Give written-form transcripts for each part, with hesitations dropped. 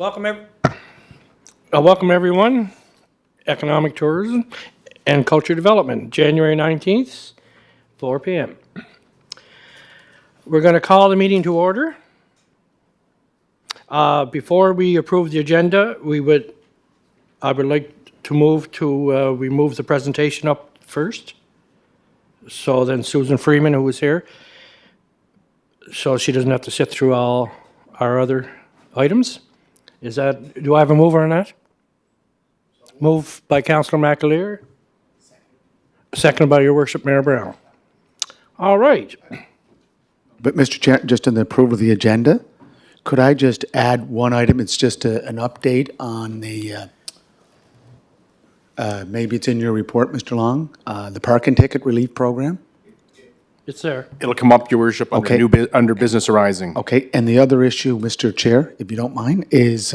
Welcome, welcome everyone. Economic Tourism and Culture Development, January 19th, 4 p.m. We're going to call the meeting to order. Before we approve the agenda, I would like to move to we move the presentation up first. So then Susan Freeman, who is here, so she doesn't have to sit through all our other items. Do I have a mover on that? Moved by Councillor McAleer. Seconded by Your Worship, Mayor Brown. All right. But Mr. Chair, just on the approval of the agenda, could I just add one item? It's just an update on the, maybe it's in your report, Mr. Long, the parking ticket relief program. It's there. It'll come up, Your Worship, under, Okay. under business arising. Okay, and the other issue, Mr. Chair, if you don't mind, is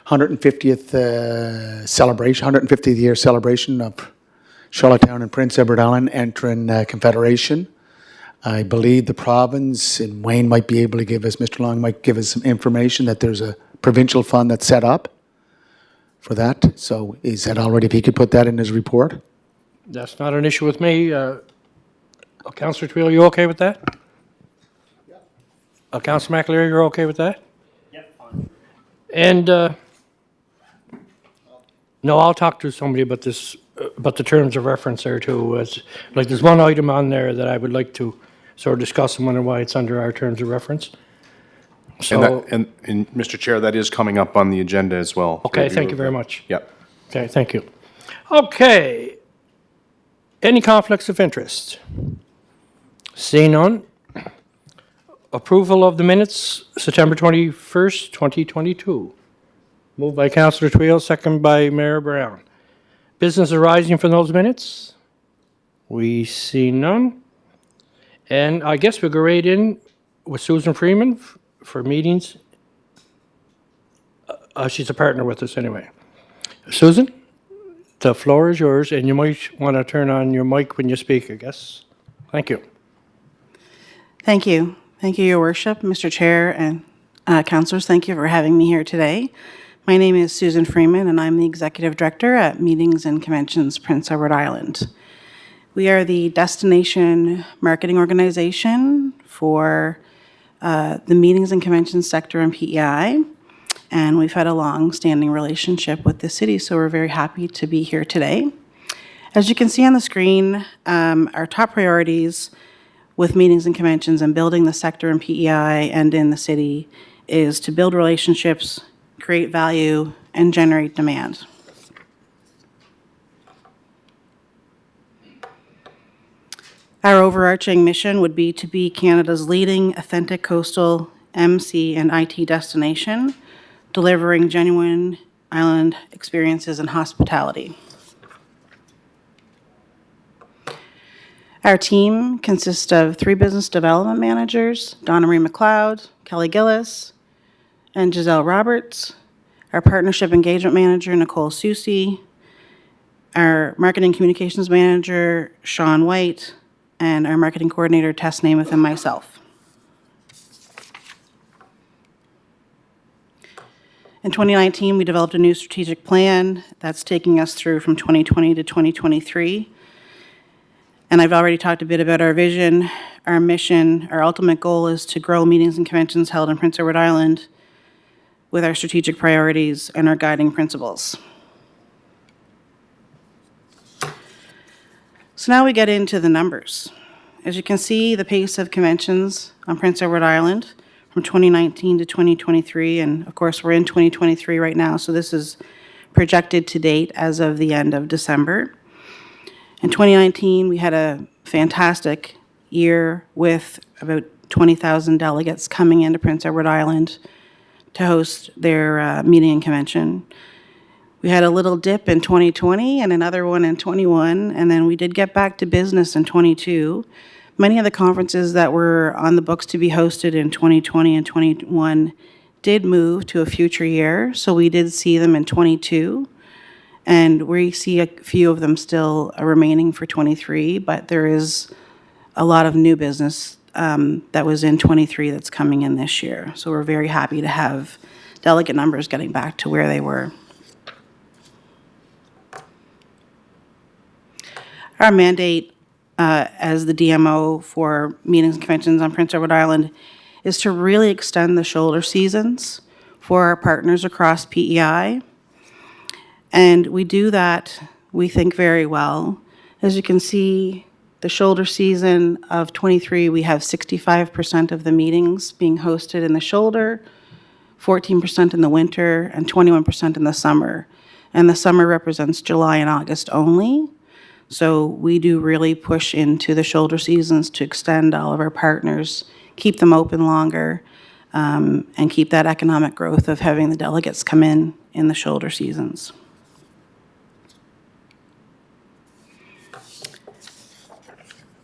150th celebration, 150th year celebration of Charlottetown and Prince Edward Island entering Confederation. I believe the province, and Wayne might be able to give us, Mr. Long might give us some information that there's a provincial fund that's set up for that. So is that already, if he could put that in his report? That's not an issue with me. Councillor Tweel, you okay with that? Councillor McAleer, you're okay with that? Yep, fine. And, no, I'll talk to somebody about this, about the terms of reference there too. Like there's one item on there that I would like to sort of discuss and wonder why it's under our terms of reference. So, And Mr. Chair, that is coming up on the agenda as well. okay, thank you very much. Yep. Okay, thank you. Okay. Any conflicts of interest? Seeing none. Approval of the minutes, September 21st, 2022. Moved by Councillor Tweel, second by Mayor Brown. Business arising from those minutes? We see none. And I guess we'll go right in with Susan Freeman for meetings. She's a partner with us anyway. Susan, the floor is yours, and you might want to turn on your mic when you speak, I guess. Thank you. Thank you. Thank you, Your Worship, Mr. Chair, and councillors. Thank you for having me here today. My name is Susan Freeman, and I'm the Executive Director at Meetings and Conventions, Prince Edward Island. We are the destination marketing organization for the meetings and conventions sector in PEI, and we've had a long-standing relationship with the city, so we're very happy to be here today. As you can see on the screen, our top priorities with meetings and conventions and building the sector in PEI and in the city is to build relationships, create value, and generate demand. Our overarching mission would be to be Canada's leading authentic coastal MC and IT destination, delivering genuine island experiences and hospitality. Our team consists of 3 business development managers, Donna Marie McLeod, Kelly Gillis, and Giselle Roberts, our partnership engagement manager, Nicole Susi, our marketing communications manager, Sean White, and our marketing coordinator, Tess Namath, and myself. In 2019, we developed a new strategic plan that's taking us through from 2020 to 2023. And I've already talked a bit about our vision, our mission. Our ultimate goal is to grow meetings and conventions held in Prince Edward Island with our strategic priorities and our guiding principles. So now we get into the numbers. As you can see, the pace of conventions on Prince Edward Island from 2019 to 2023, and of course we're in 2023 right now, so this is projected to date as of the end of December. In 2019, we had a fantastic year with about 20,000 delegates coming into Prince Edward Island to host their meeting and convention. We had a little dip in 2020 and another one in 21, and then we did get back to business in 22. Many of the conferences that were on the books to be hosted in 2020 and 21 did move to a future year, so we did see them in 22. And we see a few of them still remaining for 23, but there is a lot of new business that was in 23 that's coming in this year. So we're very happy to have delegate numbers getting back to where they were. Our mandate as the DMO for meetings and conventions on Prince Edward Island is to really extend the shoulder seasons for our partners across PEI. And we do that, we think, very well. As you can see, the shoulder season of '23, we have 65% of the meetings being hosted in the shoulder, 14% in the winter, and 21% in the summer. And the summer represents July and August only. So we do really push into the shoulder seasons to extend all of our partners, keep them open longer, and keep that economic growth of having the delegates come in the shoulder seasons.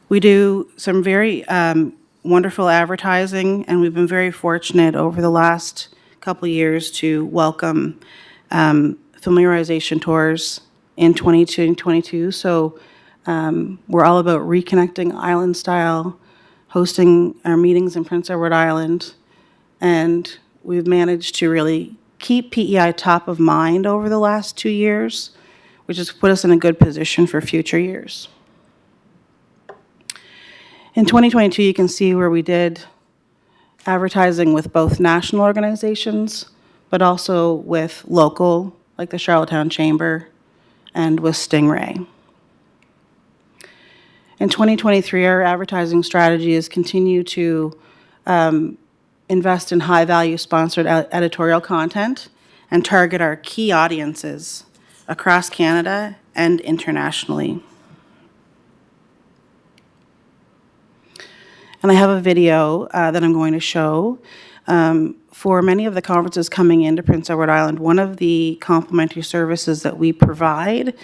We do some very wonderful advertising, and we've been very fortunate over the last couple of years to welcome familiarization tours in 2022. So we're all about reconnecting island style, hosting our meetings in Prince Edward Island, and we've managed to really keep PEI top of mind over the last 2 years, which has put us in a good position for future years. In 2022, you can see where we did advertising with both national organizations, but also with local, like the Charlottetown Chamber, and with Stingray. In 2023, our advertising strategy is continue to invest in high-value sponsored editorial content and target our key audiences across Canada and internationally. And I have a video that I'm going to show. For many of the conferences coming into Prince Edward Island, one of the complimentary services that we provide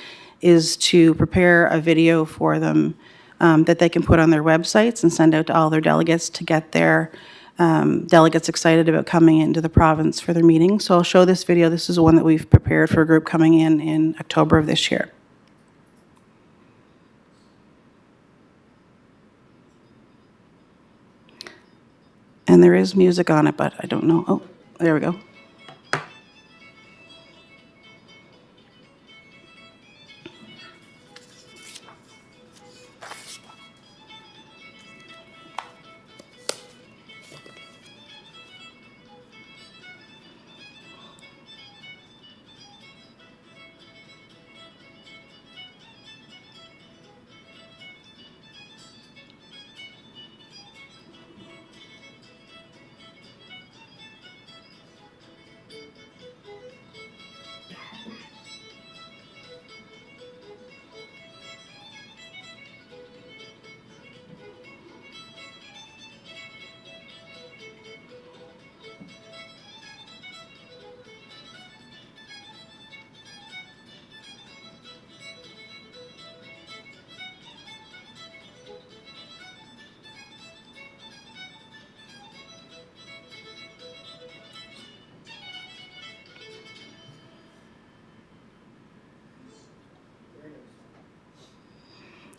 is to prepare a video for them that they can put on their websites and send out to all their delegates to get their delegates excited about coming into the province for their meeting. So I'll show this video. This is one that we've prepared for a group coming in October of this year. And there is music on it, but I don't know. Oh, there we go.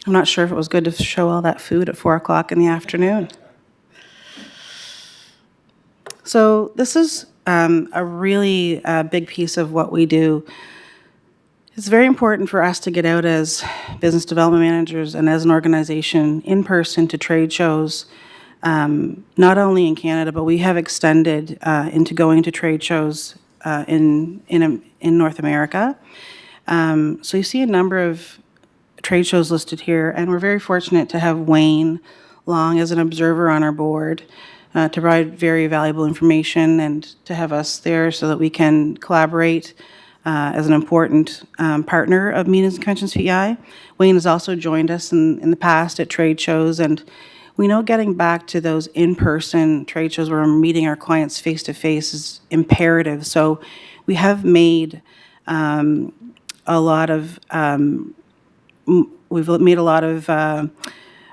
I'm not sure if it was good to show all that food at 4 o'clock in the afternoon. So this is a really big piece of what we do. It's very important for us to get out as business development managers and as an organization in person to trade shows, not only in Canada, but we have extended into going to trade shows in North America. So you see a number of trade shows listed here, and we're very fortunate to have Wayne Long as an observer on our board to provide very valuable information and to have us there so that we can collaborate as an important partner of Meetings and Conventions PEI. Wayne has also joined us in the past at trade shows, and we know getting back to those in-person trade shows where we're meeting our clients face-to-face is imperative. So we have made a lot of we've made a lot of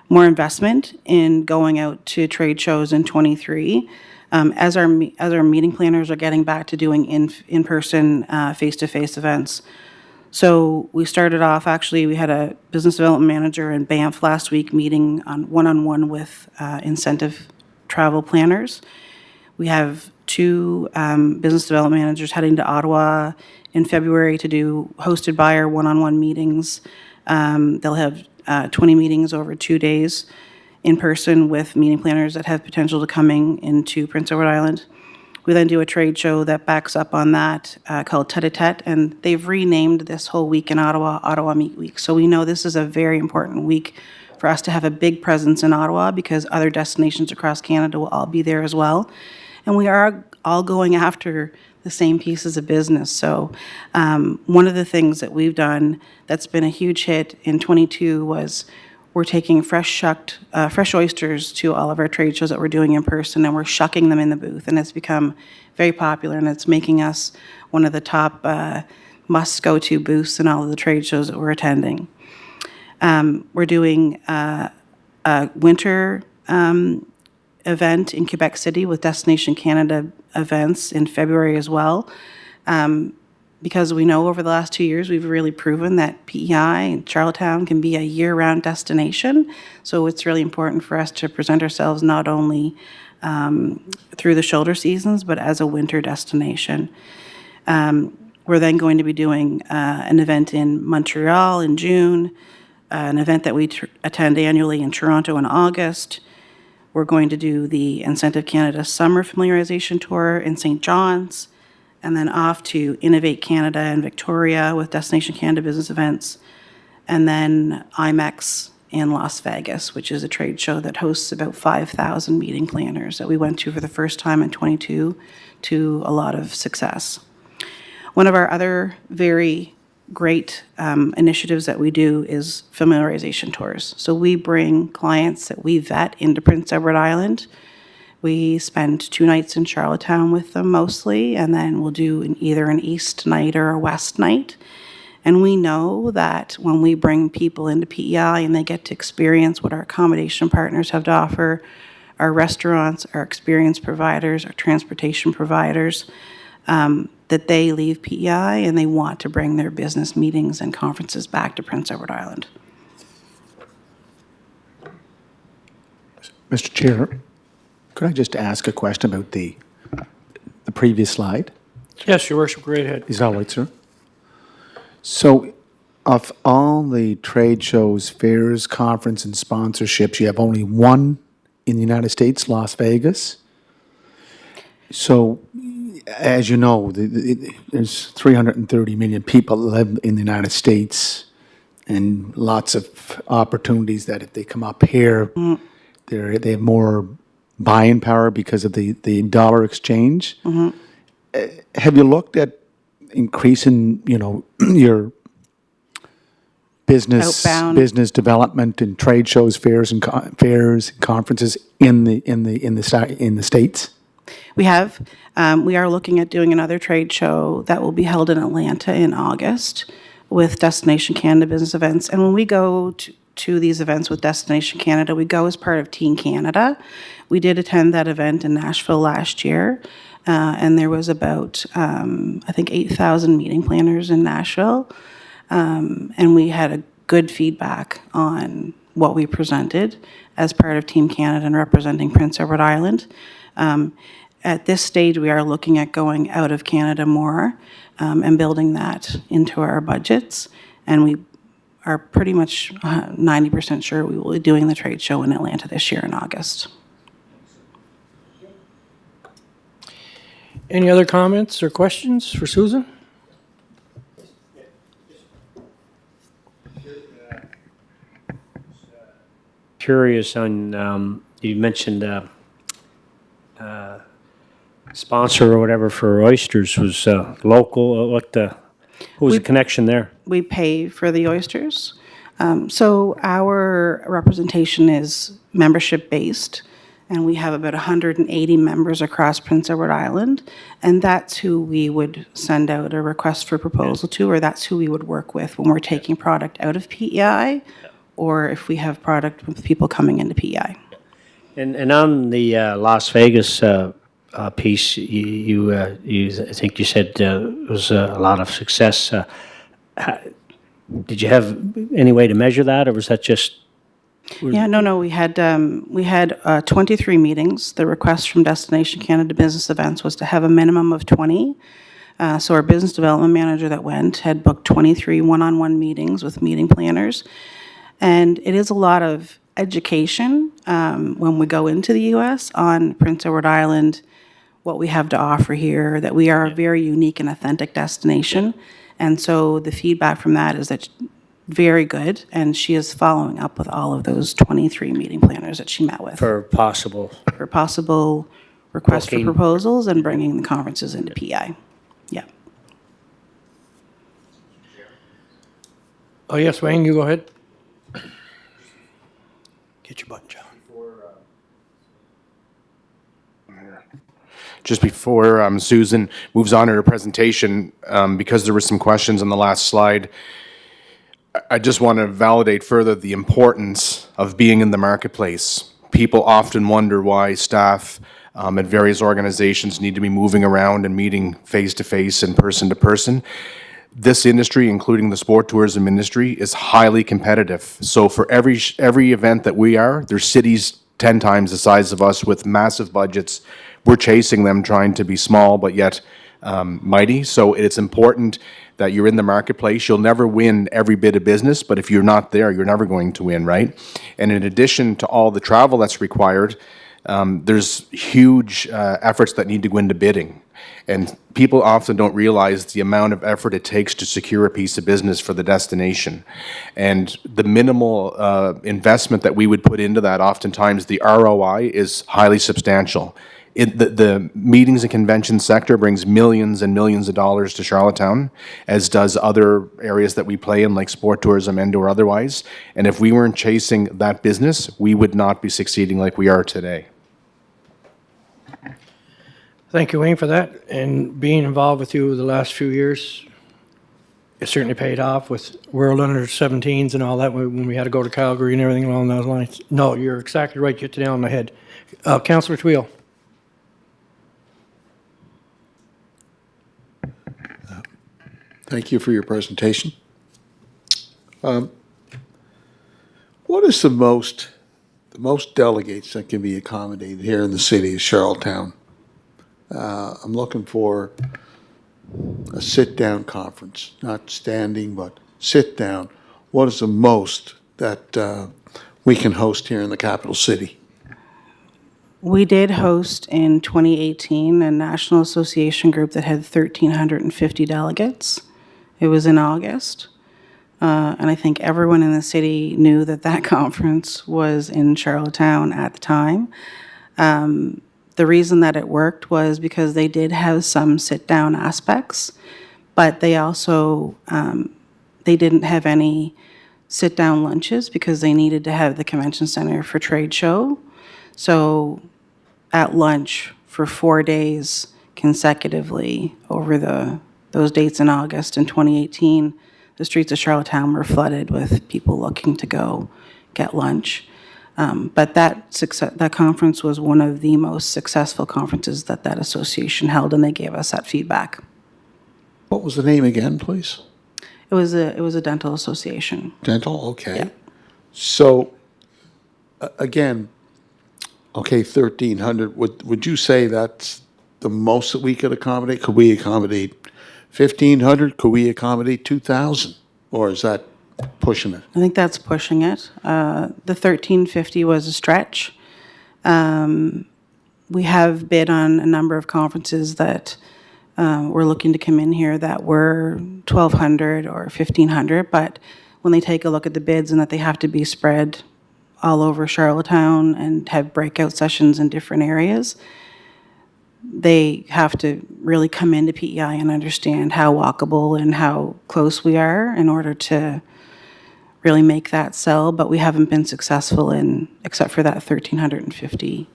more investment in going out to trade shows in '23 as our meeting planners are getting back to doing in-person face-to-face events. So we started off, actually, we had a business development manager in Banff last week meeting on one-on-one with incentive travel planners. We have 2 business development managers heading to Ottawa in February to do hosted buyer one-on-one meetings. They'll have 20 meetings over 2 days in person with meeting planners that have potential to coming into Prince Edward Island. We then do a trade show that backs up on that called Tete-a-Tete, and they've renamed this whole week in Ottawa, Ottawa Meet Week. So we know this is a very important week for us to have a big presence in Ottawa because other destinations across Canada will all be there as well. And we are all going after the same pieces of business. So one of the things that we've done that's been a huge hit in '22 was we're taking fresh oysters to all of our trade shows that we're doing in person, and we're shucking them in the booth, and it's become very popular, and it's making us one of the top must-go-to booths in all of the trade shows that we're attending. We're doing a winter event in Quebec City with Destination Canada events in February as well. Because we know over the last 2 years, we've really proven that PEI and Charlottetown can be a year-round destination. So it's really important for us to present ourselves not only through the shoulder seasons, but as a winter destination. We're then going to be doing an event in Montreal in June, an event that we attend annually in Toronto in August. We're going to do the Incentive Canada Summer Familiarization Tour in St. John's, and then off to Innovate Canada and Victoria with Destination Canada Business Events, and then IMEX in Las Vegas, which is a trade show that hosts about 5,000 meeting planners that we went to for the first time in '22 to a lot of success. One of our other very great initiatives that we do is familiarization tours. So we bring clients that we vet into Prince Edward Island. We spend 2 nights in Charlottetown with them mostly, and then we'll do either an East night or a West night. And we know that when we bring people into PEI and they get to experience what our accommodation partners have to offer, our restaurants, our experience providers, our transportation providers, that they leave PEI and they want to bring their business meetings and conferences back to Prince Edward Island. Mr. Chair, could I just ask a question about the previous slide? Yes, Your Worship, go right ahead. Is that all right, sir? So, of all the trade shows, fairs, conference, and sponsorships, you have only one in the United States, Las Vegas. So, as you know, there's 330 million people live in the United States, and lots of opportunities that if they come up here, they have more buying power because of the dollar exchange. Have you looked at increasing, your Outbound. business development and trade shows, fairs, and conferences in the States? We have. We are looking at doing another trade show that will be held in Atlanta in August with Destination Canada Business Events. And when we go to these events with Destination Canada, we go as part of Team Canada. We did attend that event in Nashville last year, and there was about, I think, 8,000 meeting planners in Nashville. And we had a good feedback on what we presented as part of Team Canada and representing Prince Edward Island. At this stage, we are looking at going out of Canada more and building that into our budgets. And we are pretty much 90% sure we will be doing the trade show in Atlanta this year in August. Any other comments or questions for Susan? Curious on, you mentioned sponsor or whatever for oysters was local. What was the connection there? We pay for the oysters. So our representation is membership-based, and we have about 180 members across Prince Edward Island, and that's who we would send out a request for proposal to, or that's who we would work with when we're taking product out of PEI, or if we have product with people coming into PEI. And on the Las Vegas piece, you I think you said it was a lot of success. Did you have any way to measure that, or was that just Yeah, no, we had 23 meetings. The request from Destination Canada Business Events was to have a minimum of 20. So our business development manager that went had booked 23 one-on-one meetings with meeting planners. And it is a lot of education when we go into the U.S. on Prince Edward Island, what we have to offer here, that we are a very unique and authentic destination. And so the feedback from that is that very good, and she is following up with all of those 23 meeting planners that she met with For possible, for possible requests for Booking. proposals and bringing the conferences into PI. Yeah. Oh, yes, Wayne, you go ahead. Get your button, John. Just before Susan moves on to her presentation, because there were some questions on the last slide, I just want to validate further the importance of being in the marketplace. People often wonder why staff at various organizations need to be moving around and meeting face-to-face and person-to-person. This industry, including the sport tourism industry, is highly competitive. So for every event that we are, there's cities 10 times the size of us with massive budgets. We're chasing them, trying to be small, but yet mighty. So it's important that you're in the marketplace. You'll never win every bit of business, but if you're not there, you're never going to win, right? And in addition to all the travel that's required, there's huge efforts that need to go into bidding. And people often don't realize the amount of effort it takes to secure a piece of business for the destination. And the minimal investment that we would put into that, oftentimes the ROI is highly substantial. The meetings and convention sector brings millions and millions of dollars to Charlottetown, as does other areas that we play in, like sport tourism and or otherwise. And if we weren't chasing that business, we would not be succeeding like we are today. Thank you, Wayne, for that. And being involved with you the last few years, it certainly paid off with World Under 17s and all that when we had to go to Calgary and everything along those lines. No, you're exactly right. You hit the nail on the head. Councillor Tweel. Thank you for your presentation. What is the most delegates that can be accommodated here in the city of Charlottetown? I'm looking for a sit-down conference, not standing, but sit-down. What is the most that we can host here in the capital city? We did host in 2018 a National Association group that had 1,350 delegates. It was in August. And I think everyone in the city knew that that conference was in Charlottetown at the time. The reason that it worked was because they did have some sit-down aspects, but they also, they didn't have any sit-down lunches because they needed to have the convention center for trade show. So at lunch for 4 days consecutively over those dates in August in 2018, the streets of Charlottetown were flooded with people looking to go get lunch. But that conference was one of the most successful conferences that association held, and they gave us that feedback. What was the name again, please? It was a dental association. Dental, okay. Yeah. So, again, okay, 1,300, would you say that's the most that we could accommodate? Could we accommodate 1,500? Could we accommodate 2,000? Or is that pushing it? I think that's pushing it. The 1,350 was a stretch. We have bid on a number of conferences that were looking to come in here that were 1,200 or 1,500, but when they take a look at the bids and that they have to be spread all over Charlottetown and have breakout sessions in different areas, they have to really come into PEI and understand how walkable and how close we are in order to really make that sell, but we haven't been successful in, except for that 1,350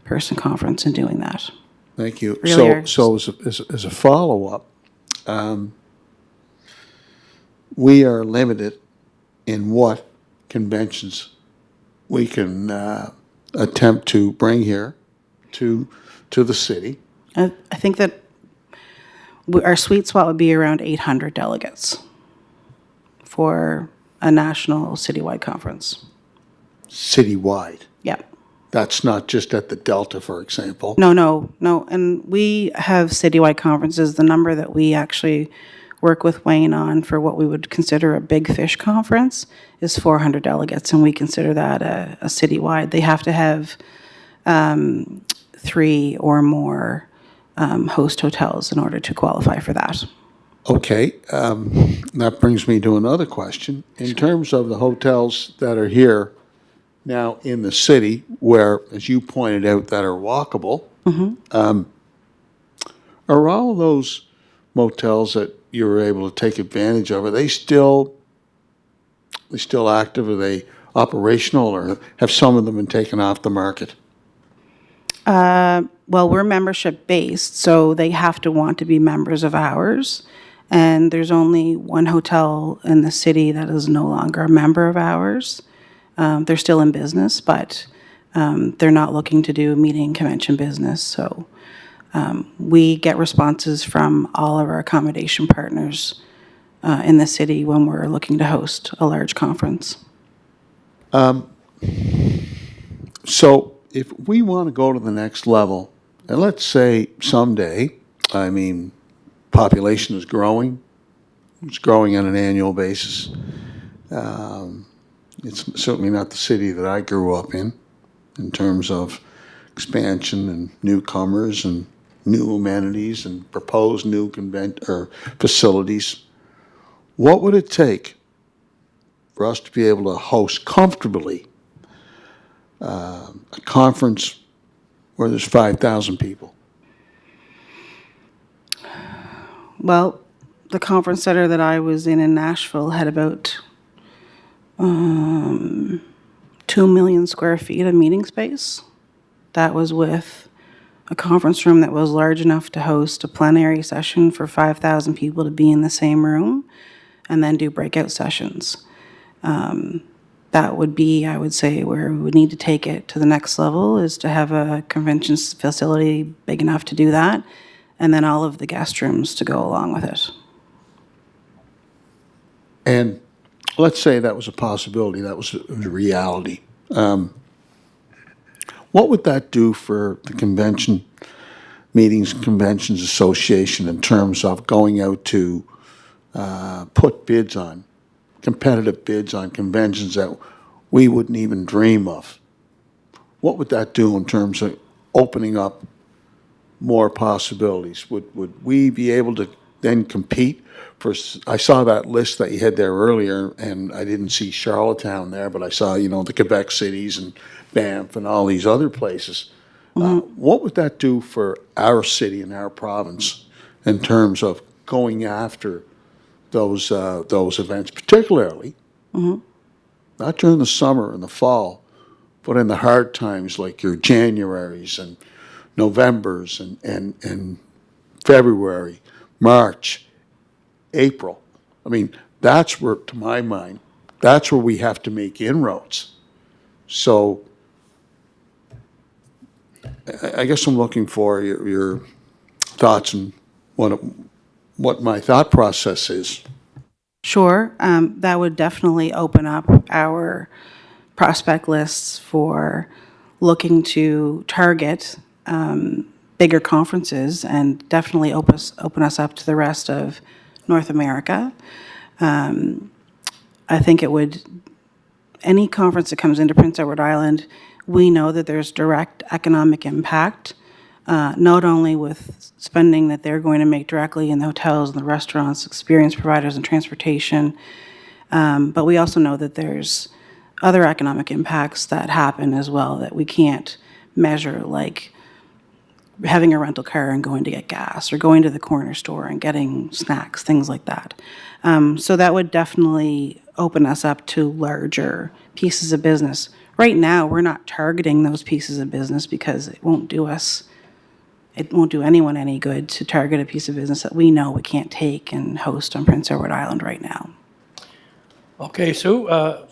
person conference, in doing that. Thank you. Really So as a follow-up, we are limited in what conventions we can attempt to bring here to the city. I think that our sweet spot would be around 800 delegates for a national citywide conference. citywide. Yeah. That's not just at the Delta, for example. No. And we have citywide conferences. The number that we actually work with Wayne on for what we would consider a big fish conference is 400 delegates, and we consider that a citywide. They have to have 3 or more host hotels in order to qualify for that. Okay, that brings me to another question. In terms of the hotels that are here now in the city, where, as you pointed out, that are walkable, are all of those motels that you were able to take advantage of, are they still active? Are they operational, or have some of them been taken off the market? Well, we're membership based, so they have to want to be members of ours. And there's only one hotel in the city that is no longer a member of ours. They're still in business, but they're not looking to do meeting convention business. So we get responses from all of our accommodation partners in the city when we're looking to host a large conference. So if we want to go to the next level, and let's say someday, I mean, population is growing. It's growing on an annual basis. It's certainly not the city that I grew up in terms of expansion and newcomers and new amenities and proposed new facilities. What would it take for us to be able to host comfortably a conference where there's 5,000 people? Well, the conference center that I was in Nashville had about 2 million square feet of meeting space. That was with a conference room that was large enough to host a plenary session for 5,000 people to be in the same room and then do breakout sessions. That would be, I would say, where we would need to take it to the next level, is to have a convention facility big enough to do that, and then all of the guest rooms to go along with it. And let's say that was a possibility, that was a reality. What would that do for the convention, meetings and conventions association, in terms of going out to put bids on, competitive bids on conventions that we wouldn't even dream of? What would that do in terms of opening up more possibilities? Would we be able to then compete for, I saw that list that you had there earlier, and I didn't see Charlottetown there, but I saw, the Quebec cities and Banff and all these other places. What would that do for our city and our province in terms of going after those events, particularly not during the summer and the fall, but in the hard times like your Januaries and Novembers and February, March, April? I mean, that's where, to my mind, that's where we have to make inroads. So I guess I'm looking for your thoughts and what my thought process is. Sure, that would definitely open up our prospect lists for looking to target bigger conferences, and definitely open us up to the rest of North America. I think it would, any conference that comes into Prince Edward Island, we know that there's direct economic impact, not only with spending that they're going to make directly in the hotels and the restaurants, experience providers and transportation, but we also know that there's other economic impacts that happen as well that we can't measure, like having a rental car and going to get gas, or going to the corner store and getting snacks, things like that. So that would definitely open us up to larger pieces of business. Right now, we're not targeting those pieces of business because it won't do anyone any good to target a piece of business that we know we can't take and host on Prince Edward Island right now. Okay, Sue? Sorry,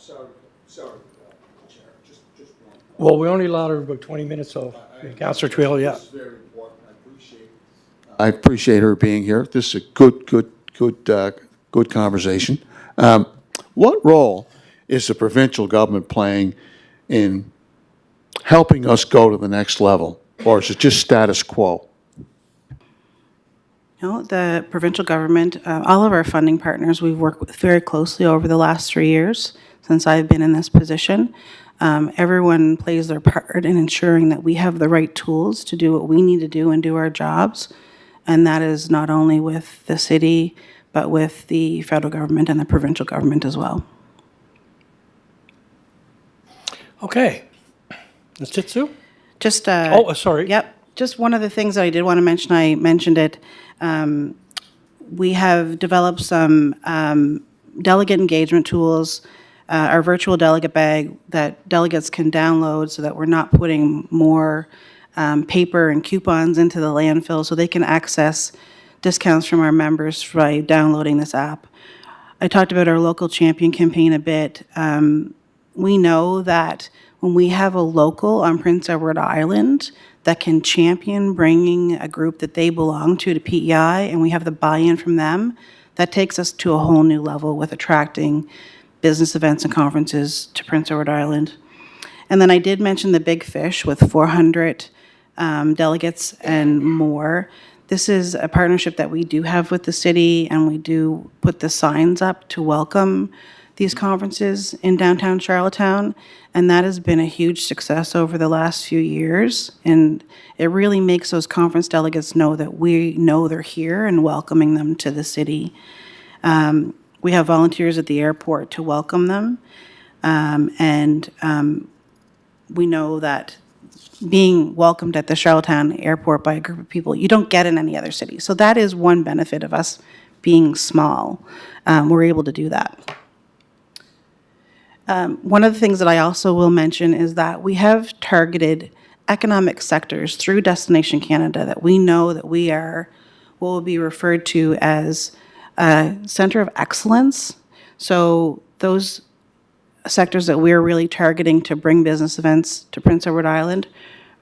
Chair, just one. Well, we only allowed her about 20 minutes, so Councillor Twill, yeah. This is very important. I appreciate her being here. This is a good conversation. What role is the provincial government playing in helping us go to the next level? Or is it just status quo? No, the provincial government, all of our funding partners, we've worked with very closely over the last 3 years since I've been in this position. Everyone plays their part in ensuring that we have the right tools to do what we need to do and do our jobs. And that is not only with the city, but with the federal government and the provincial government as well. Okay. That's it, Sue? Just, Sorry. Yep. Just one of the things that I did want to mention, I mentioned it. We have developed some delegate engagement tools, our virtual delegate bag that delegates can download so that we're not putting more paper and coupons into the landfill, so they can access discounts from our members by downloading this app. I talked about our local champion campaign a bit. We know that when we have a local on Prince Edward Island that can champion bringing a group that they belong to PEI, and we have the buy-in from them, that takes us to a whole new level with attracting business events and conferences to Prince Edward Island. And then I did mention the Big Fish with 400 delegates and more. This is a partnership that we do have with the city, and we do put the signs up to welcome these conferences in downtown Charlottetown, and that has been a huge success over the last few years. And it really makes those conference delegates know that we know they're here and welcoming them to the city. We have volunteers at the airport to welcome them, and we know that being welcomed at the Charlottetown airport by a group of people, you don't get in any other city. So that is one benefit of us being small. We're able to do that. One of the things that I also will mention is that we have targeted economic sectors through Destination Canada that we know that we are what will be referred to as a center of excellence. So those sectors that we're really targeting to bring business events to Prince Edward Island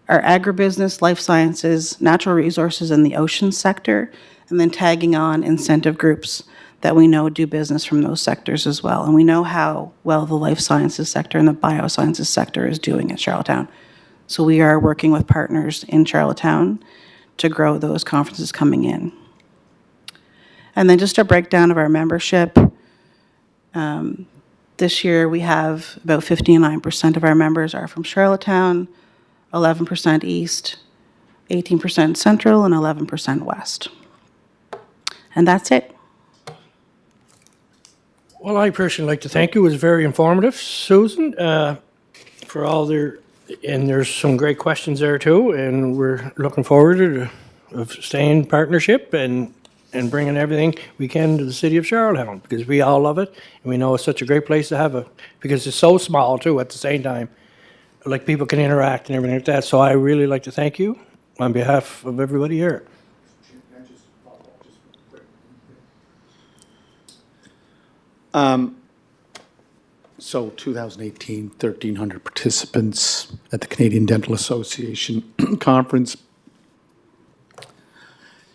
are agribusiness, life sciences, natural resources, and the ocean sector, and then tagging on incentive groups that we know do business from those sectors as well. And we know how well the life sciences sector and the biosciences sector is doing at Charlottetown. So we are working with partners in Charlottetown to grow those conferences coming in. And then just a breakdown of our membership. This year we have about 59% of our members are from Charlottetown, 11% East, 18% Central, and 11% West. And that's it. Well, I personally like to thank you. It was very informative, Susan, for all and there's some great questions there too, and we're looking forward to staying in partnership and bringing everything we can to the city of Charlottetown, because we all love it, and we know it's such a great place to have because it's so small too at the same time. Like, people can interact and everything like that, so I really like to thank you on behalf of everybody here. So 2018, 1,300 participants at the Canadian Dental Association conference.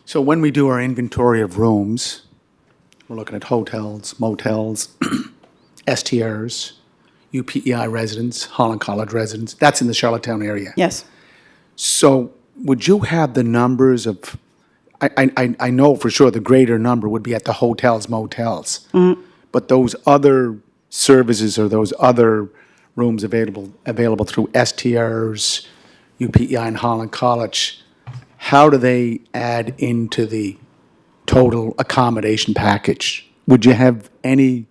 So when we do our inventory of rooms, we're looking at hotels, motels, STRs, UPEI residents, Holland College residents. That's in the Charlottetown area. Yes. So would you have the numbers of, I know for sure the greater number would be at the hotels, motels. But those other services or those other rooms available through STRs, UPEI, and Holland College, how do they add into the total accommodation package? Would you have any?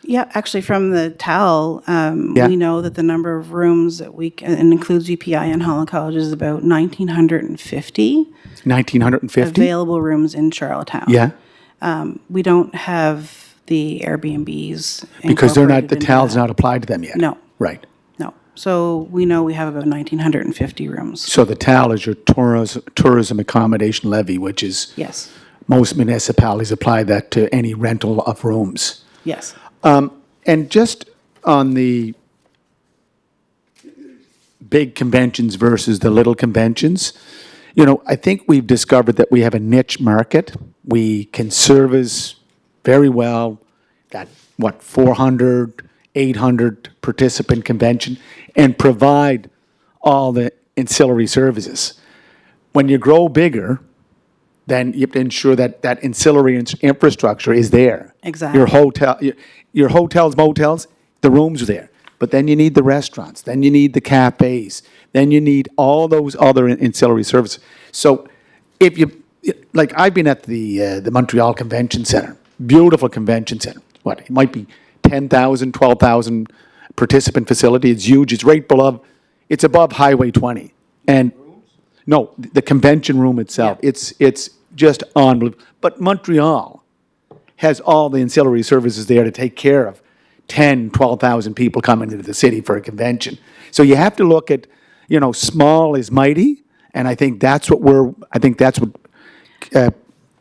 Yeah, actually, from the TAL, Yeah. we know that the number of rooms that we can, and includes UPI and Holland College, is about 1,950 1,950? available rooms in Charlottetown. Yeah, We don't have the Airbnbs. because they're not, the incorporated into TAL's that. not applied to them yet. No. Right. No. So we know we have about 1,950 rooms. So the TAL is your tourism accommodation levy, which is, Yes, most municipalities apply that to any rental of rooms. yes. And just on the big conventions versus the little conventions, I think we've discovered that we have a niche market. We can service very well that, 400 800 participant convention and provide all the ancillary services. When you grow bigger, then you have to ensure that that ancillary infrastructure is there. Exactly. Your hotels, motels, the rooms are there. But then you need the restaurants, then you need the cafes, then you need all those other ancillary services. So if you, like, I've been at the Montreal Convention Center, beautiful convention center. What, it might be 10,000, 12,000 participant facility. It's huge. It's right below, it's above Highway 20. And no, the convention room itself, it's just unbelievable. But Montreal has all the ancillary services there to take care of 10, 12,000 people coming into the city for a convention. So you have to look at, small is mighty, and I think that's what the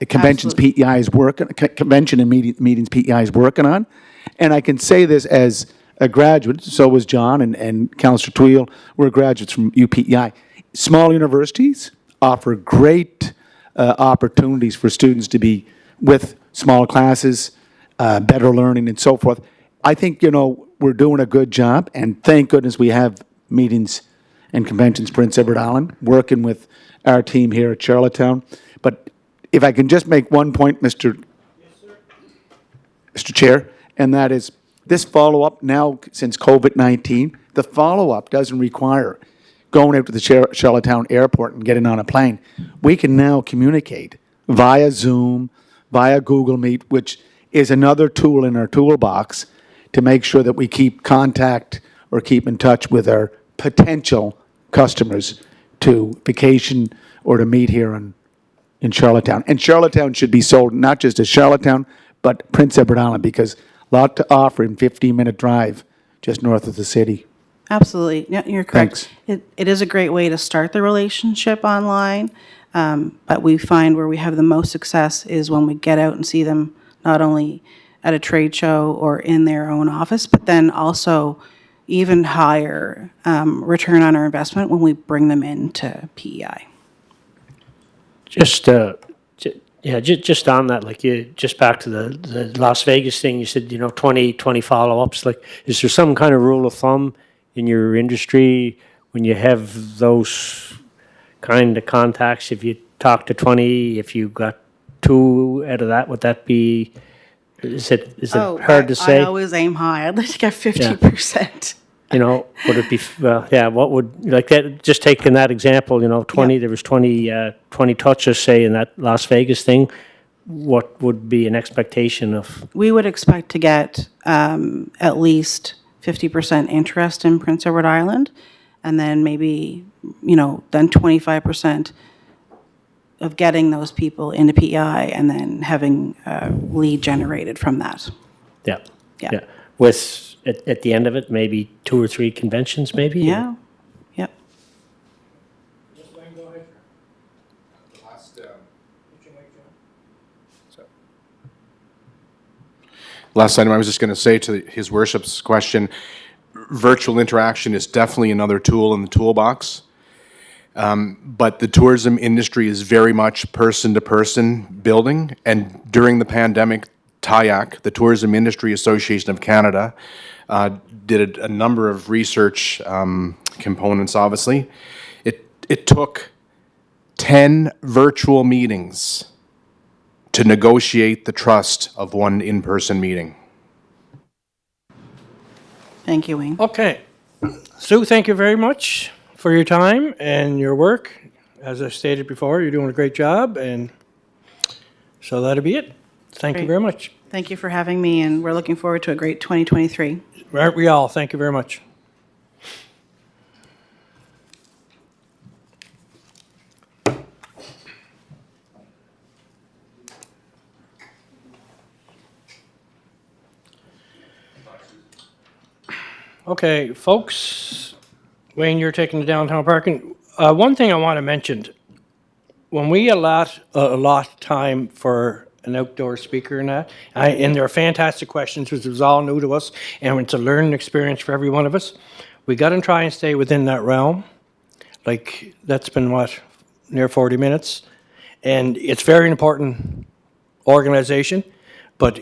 conventions PEI is working, convention and meetings PEI is working on. And I can say this as a graduate, so was John and Councillor Tweel, we're graduates from UPEI. Small universities offer great opportunities for students to be with small classes, better learning and so forth. I think, we're doing a good job, and thank goodness we have meetings and conventions Prince Edward Island, working with our team here at Charlottetown. But if I can just make one point, Mr. Chair, and that is this follow-up now, since COVID-19, the follow-up doesn't require going out to the Charlottetown airport and getting on a plane. We can now communicate via Zoom, via Google Meet, which is another tool in our toolbox to make sure that we keep contact or keep in touch with our potential customers to vacation or to meet here in Charlottetown. And Charlottetown should be sold not just as Charlottetown, but Prince Edward Island, because a lot to offer in 15-minute drive just north of the city. Absolutely. Yeah, you're correct. Thanks. It is a great way to start the relationship online, but we find where we have the most success is when we get out and see them not only at a trade show or in their own office, but then also even higher return on our investment when we bring them into PEI. Just just on that, like just back to the Las Vegas thing, you said, 20 follow-ups. Like, is there some kind of rule of thumb in your industry when you have those kind of contacts? If you talk to 20, if you got 2 out of that, would that be, is it hard to say? I always aim high. I'd like to get 50%. Would it be, what would, like that, just taking that example, 20, there was 20 touches, say, in that Las Vegas thing. What would be an expectation of? We would expect to get at least 50% interest in Prince Edward Island, and then maybe, then 25% of getting those people into PEI and then having a lead generated from that. Yeah. Yeah. With, at the end of it, maybe 2 or 3 conventions, maybe? Yeah, yep. Last item, I was just going to say to His Worship's question, virtual interaction is definitely another tool in the toolbox. But the tourism industry is very much person-to-person building. And during the pandemic, TIAC, the Tourism Industry Association of Canada, did a number of research components, obviously. It took 10 virtual meetings to negotiate the trust of one in-person meeting. Thank you, Wayne. Okay. Sue, thank you very much for your time and your work. As I stated before, you're doing a great job, and so that'll be it. Thank you Great. very much. Thank you for having me, and we're looking forward to a great 2023. Aren't we all? Thank you very much. Okay, folks, Wayne, you're taking the downtown parking. One thing I want to mention, when we allot time for an outdoor speaker and that, and there are fantastic questions, which is all new to us, and it's a learning experience for every one of us, we got to try and stay within that realm. Like, that's been, near 40 minutes? And it's very important organization, but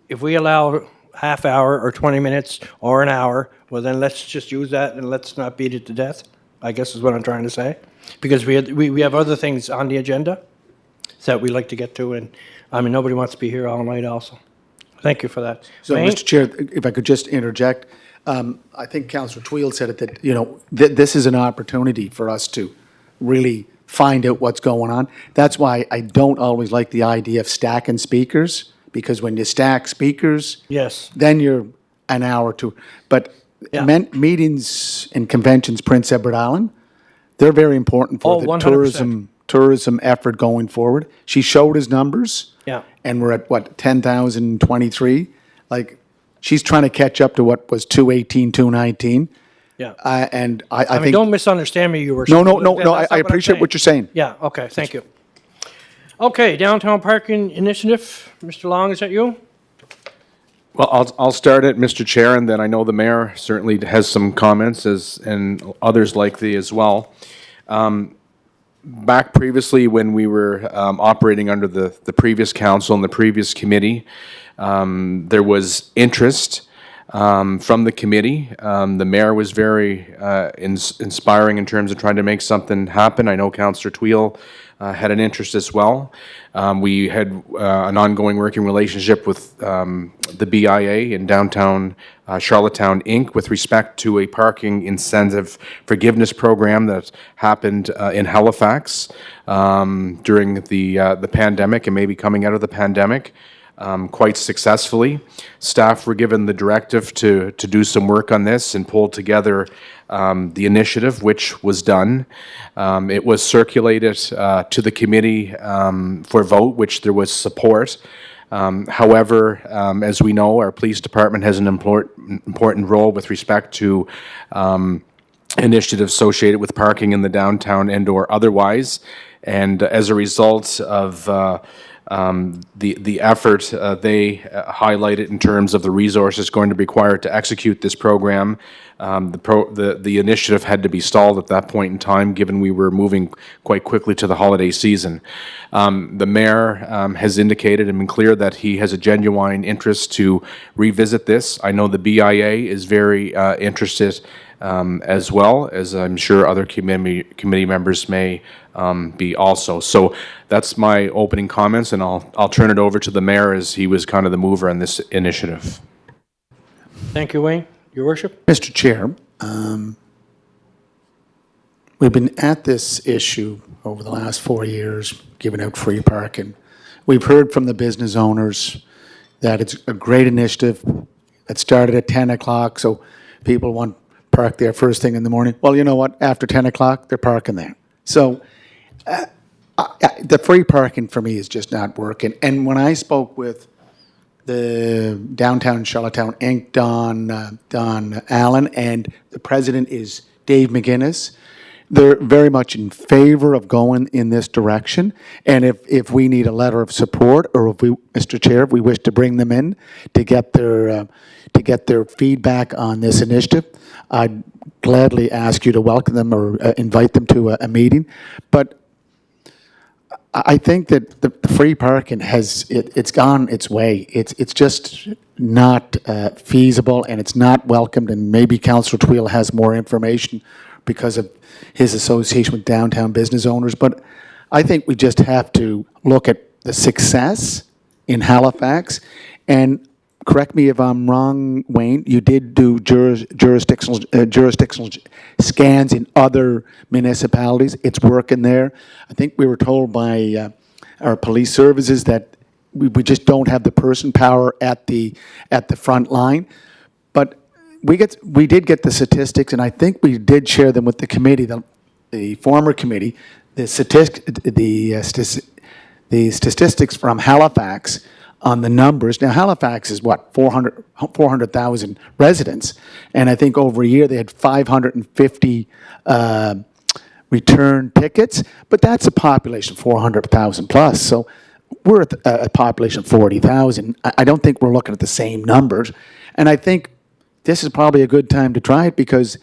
if we allow half hour or 20 minutes or an hour, well, then let's just use that and let's not beat it to death, I guess is what I'm trying to say. Because we have other things on the agenda that we like to get to, and, I mean, nobody wants to be here all night also. Thank you for that. So, Wayne? Mr. Chair, if I could just interject, I think Councillor Twill said it, that, you know, this is an opportunity for us to really find out what's going on. That's why I don't always like the idea of stacking speakers, because when you stack speakers, Yes. then you're an hour to, but Yeah. meetings and conventions, Prince Edward Island, they're very important for Oh, the 100%. tourism effort going forward. She showed us numbers. Yeah. And we're at, what, 10,023? Like, she's trying to catch up to what was 218, 219. Yeah. And I I mean, think, don't misunderstand me, Your no, Worship. no, no, That's no, not I what I'm appreciate saying. what you're saying. Yeah, okay, thank you. Okay, downtown parking initiative, Mr. Long, is that you? Well, I'll start it, Mr. Chair, and then I know the mayor certainly has some comments, and others likely as well. Back previously, when we were operating under the previous council and the previous committee, there was interest from the committee. The mayor was very inspiring in terms of trying to make something happen. I know Councillor Twill had an interest as well. We had an ongoing working relationship with the BIA in downtown Charlottetown, Inc., with respect to a parking incentive forgiveness program that happened in Halifax during the pandemic and maybe coming out of the pandemic. Quite successfully. Staff were given the directive to do some work on this and pull together the initiative, which was done. It was circulated to the committee for vote, which there was support. However, as we know, our police department has an important role with respect to initiatives associated with parking in the downtown and/or otherwise. And as a result of the effort they highlighted in terms of the resources going to be required to execute this program, the initiative had to be stalled at that point in time, given we were moving quite quickly to the holiday season. The mayor has indicated and been clear that he has a genuine interest to revisit this. I know the BIA is very interested as well, as I'm sure other committee members may be also. So that's my opening comments, and I'll turn it over to the mayor, as he was kind of the mover on this initiative. Thank you, Wayne. Your Worship? Mr. Chair, we've been at this issue over the last 4 years, giving out free parking. We've heard from the business owners that it's a great initiative. It started at 10 o'clock, so people want to park there first thing in the morning. Well, you know what? After 10 o'clock, they're parking there. So the free parking for me is just not working. And when I spoke with the downtown Charlottetown Inc., Don Allen, and the president is Dave McGuinness, they're very much in favor of going in this direction. And if we need a letter of support, or if we, Mr. Chair, if we wish to bring them in to get their feedback on this initiative, I'd gladly ask you to welcome them or invite them to a meeting. But I think that the free parking it's gone its way. It's just not feasible, and it's not welcomed. And maybe Councillor Twill has more information because of his association with downtown business owners. But I think we just have to look at the success in Halifax. And correct me if I'm wrong, Wayne, you did do jurisdictional scans in other municipalities. It's working there. I think we were told by our police services that we just don't have the person power at the front line. But we did get the statistics, and I think we did share them with the committee, the former committee, the statistics from Halifax on the numbers. Now, Halifax is what, 400,000 residents, and I think over a year they had 550 return tickets, but that's a population of 400,000 plus. So we're at a population of 40,000. I don't think we're looking at the same numbers, and I think this is probably a good time to try it, because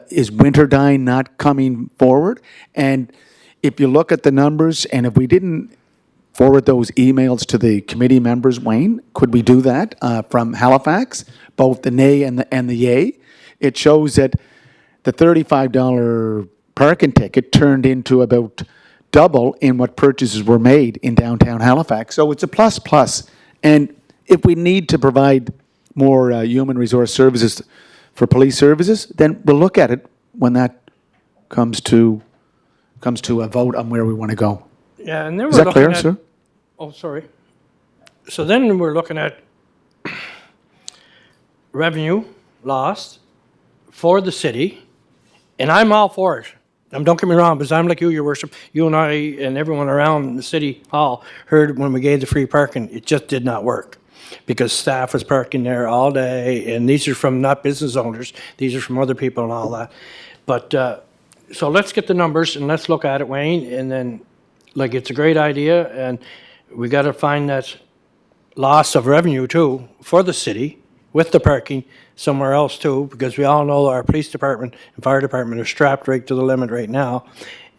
is Winterdyne not coming forward? And if you look at the numbers, and if we didn't forward those emails to the committee members, Wayne? Could we do that from Halifax, both the nay and the yay? It shows that the $35 parking ticket turned into about double in what purchases were made in downtown Halifax. So it's a plus plus. And if we need to provide more human resource services for police services, then we'll look at it when that comes to a vote on where we want to go. Yeah, and then Is we're that looking clear, at. sir? Oh, sorry. So then we're looking at revenue lost for the city, and I'm all for it. Don't get me wrong, because I'm like you, Your Worship. You and I and everyone around the city hall heard when we gave the free parking, it just did not work because staff was parking there all day, and these are from not business owners, these are from other people and all that. But so let's get the numbers and let's look at it, Wayne, and then like it's a great idea, and we got to find that loss of revenue too for the city with the parking somewhere else too, because we all know our police department and fire department are strapped right to the limit right now,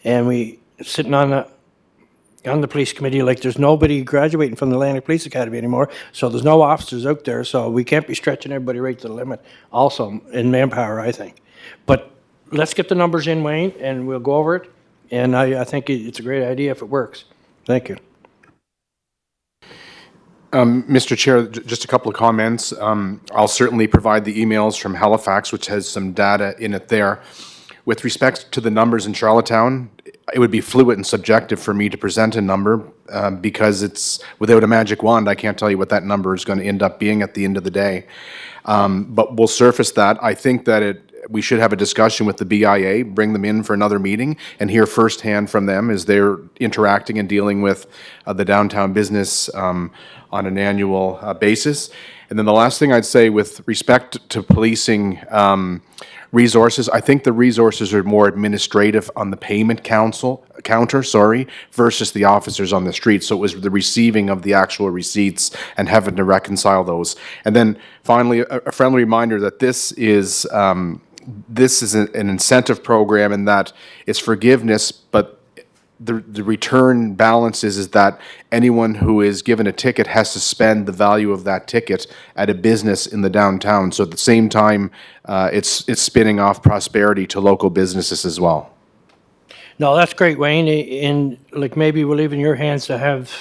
and we sitting on the police committee like there's nobody graduating from the Atlantic Police Academy anymore, so there's no officers out there, so we can't be stretching everybody right to the limit also in manpower, I think. But let's get the numbers in, Wayne, and we'll go over it. And I think it's a great idea if it works. Thank you. Mr. Chair, just a couple of comments. I'll certainly provide the emails from Halifax, which has some data in it there. With respect to the numbers in Charlottetown, it would be fluid and subjective for me to present a number because it's without a magic wand. I can't tell you what that number is going to end up being at the end of the day. But we'll surface that. I think that we should have a discussion with the BIA, bring them in for another meeting, and hear firsthand from them as they're interacting and dealing with the downtown business on an annual basis. And then the last thing I'd say with respect to policing resources, I think the resources are more administrative on the payment counter, versus the officers on the street. So it was the receiving of the actual receipts and having to reconcile those. And then finally, a friendly reminder that this is an incentive program in that it's forgiveness, but the return balance is that anyone who is given a ticket has to spend the value of that ticket at a business in the downtown. So at the same time, it's spinning off prosperity to local businesses as well. No, that's great, Wayne. And like maybe we'll leave in your hands to have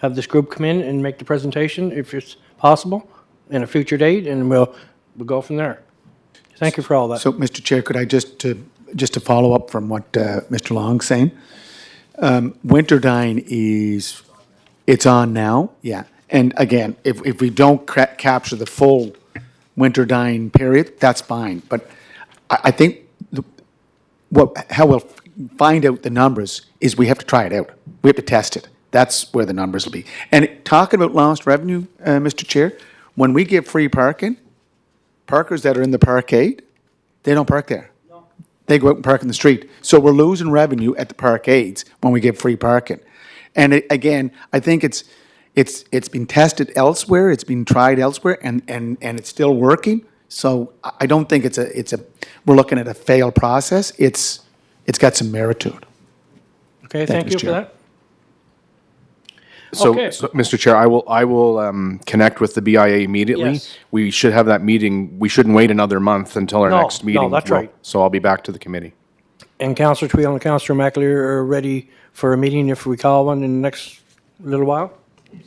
this group come in and make the presentation if it's possible in a future date, and we'll go from there. Thank you for all that. So, Mr. Chair, could I just to follow up from what Mr. Long's saying? Winterdyne it's on now, yeah. And again, if we don't capture the full Winterdyne period, that's fine. But I think how we'll find out the numbers is we have to try it out. We have to test it. That's where the numbers will be. And talking about lost revenue, Mr. Chair, when we give free parking, parkers that are in the parkade, they don't park there. They go out and park in the street. So we're losing revenue at the parkades when we give free parking. And again, I think it's been tested elsewhere, it's been tried elsewhere, and it's still working. So I don't think we're looking at a failed process. It's got some merit to it. Okay, thank you for Chair. that. So, Okay. so, Mr. Chair, I will connect with the BIA immediately. Yes. We should have that meeting. We shouldn't wait another month until our No, next meeting. no, that's Well, right. So I'll be back to the committee. And Councillor Twill and Councillor McAleer are ready for a meeting if we call one in the next little while?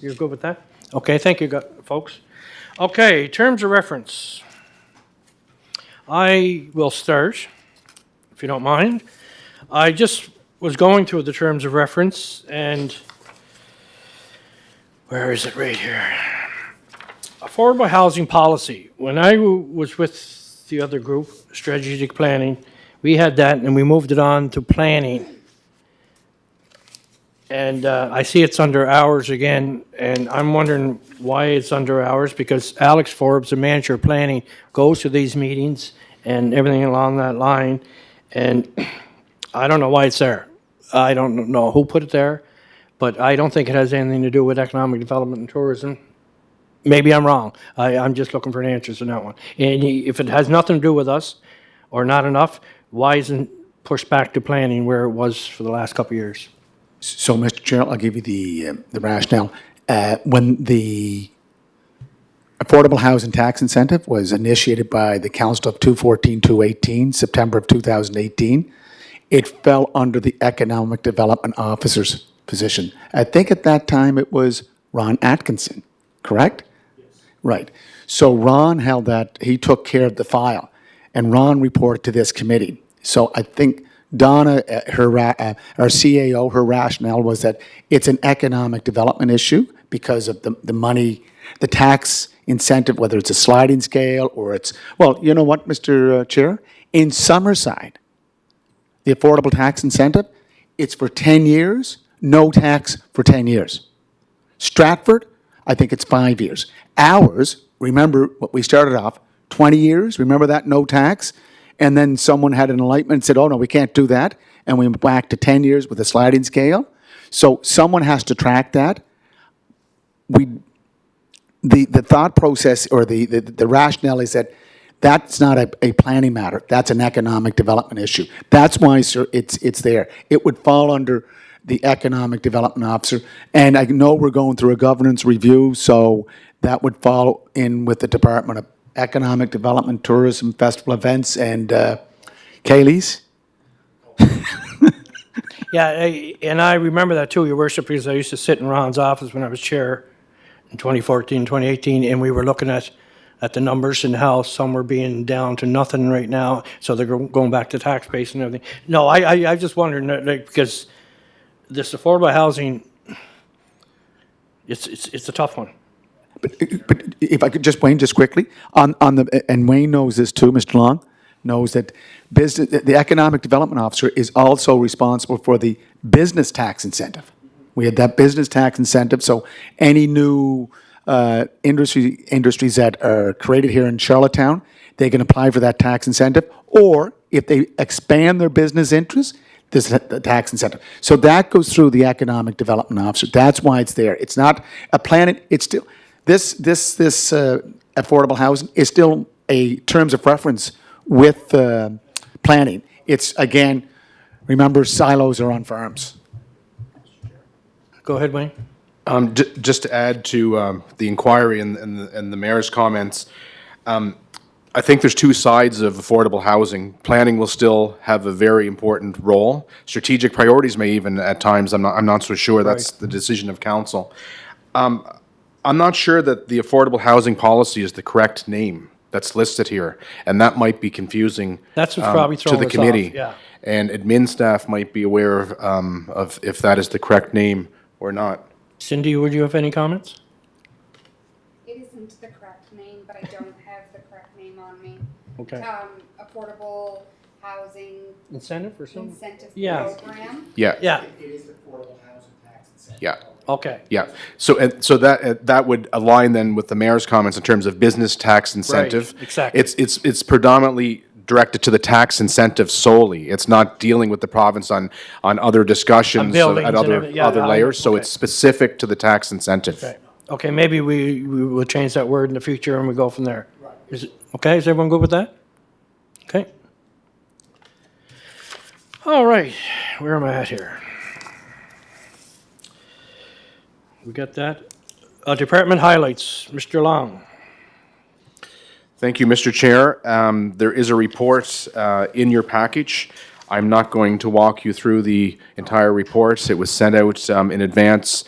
You're good with that? Okay, thank you, folks. Okay, terms of reference. I will start, if you don't mind. I just was going through the terms of reference, and where is it? Right here. Affordable housing policy. When I was with the other group, strategic planning, we had that and we moved it on to planning. And I see it's under hours again, and I'm wondering why it's under hours, because Alex Forbes, the manager of planning, goes to these meetings and everything along that line, and I don't know why it's there. I don't know who put it there, but I don't think it has anything to do with economic development and tourism. Maybe I'm wrong. I'm just looking for an answer on that one. And if it has nothing to do with us, or not enough, why isn't pushed back to planning where it was for the last couple of years? So, Mr. Chair, I'll give you the rationale. When the affordable housing tax incentive was initiated by the Council of 214-218, September of 2018, it fell under the Economic Development Officer's position. I think at that time it was Ron Atkinson, correct? Yes. Right. So Ron held that, he took care of the file, and Ron reported to this committee. So I think Donna, our CAO, her rationale was that it's an economic development issue because of the money, the tax incentive, whether it's a sliding scale or it's, well, you know what, Mr. Chair? In Summerside, the affordable tax incentive, it's for 10 years, no tax for 10 years. Stratford, I think it's 5 years. Ours, remember what we started off, 20 years, remember that, no tax? And then someone had an enlightenment and said, oh, no, we can't do that. And we went back to 10 years with a sliding scale. So someone has to track that. The thought process or the rationale is that that's not a planning matter. That's an economic development issue. That's why, sir, it's there. It would fall under the Economic Development Officer. And I know we're going through a governance review, so that would fall in with the Department of Economic Development, Tourism, Festival Events, and Kaylee's. Yeah, and I remember that too, Your Worship, because I used to sit in Ron's office when I was chair in 2014, 2018, and we were looking at the numbers and how some were being down to nothing right now, so they're going back to tax base and everything. No, I just wondered, like, because this affordable housing, it's a tough one. But if I could just, Wayne, just quickly, on the, and Wayne knows this too, Mr. Long, knows that the Economic Development Officer is also responsible for the business tax incentive. We had that business tax incentive, so any new industries that are created here in Charlottetown, they can apply for that tax incentive, or if they expand their business interests, this is the tax incentive. So that goes through the Economic Development Officer. That's why it's there. It's not a plan, it's still, this affordable housing is still a terms of reference with planning. It's, again, remember, silos are on farms. Go ahead, Wayne. Just to add to the inquiry and the mayor's comments, I think there's two sides of affordable housing. Planning will still have a very important role. Strategic priorities may even at times. I'm not so sure. That's the decision of council. I'm not sure that the affordable housing policy is the correct name that's listed here, and that might be confusing. That's what's probably to throwing the us committee. off, yeah. And admin staff might be aware of if that is the correct name or not. Cindy, would you have any comments? It isn't the correct name, but I don't have the correct name on me. Okay. Affordable housing Incentive or something? incentive Yeah. program. Yeah. Yeah, Yeah. okay. Yeah, so that would align then with the mayor's comments in terms of business tax incentive. exactly. It's predominantly directed to the tax incentive solely. It's not dealing with the province on other discussions buildings at and other everything. Yeah, other I- layers. So okay. it's specific to the tax incentive. Okay. Okay, maybe we will change that word in the future and we go from there. Is it, okay, is everyone good with that? Okay. All right, where am I at here? We got that. Department highlights, Mr. Long. Thank you, Mr. Chair. There is a report in your package. I'm not going to walk you through the entire report. It was sent out in advance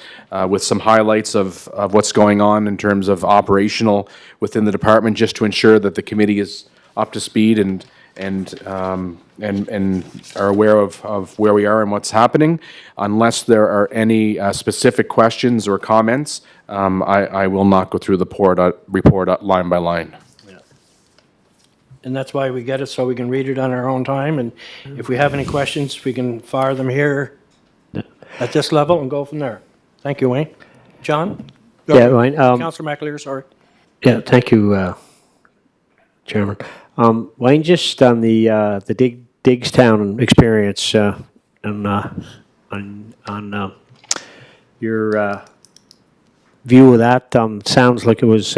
with some highlights of what's going on in terms of operational within the department, just to ensure that the committee is up to speed and are aware of where we are and what's happening. Unless there are any specific questions or comments, I will not go through the report line by line. And that's why we get it, so we can read it on our own time. And if we have any questions, we can fire them here at this level and go from there. Thank you, Wayne. John? Yeah, Wayne, Councillor McAleer, sorry. Yeah, thank you, Chairman. Wayne, just on the Digstown experience, and on your view of that, sounds like it was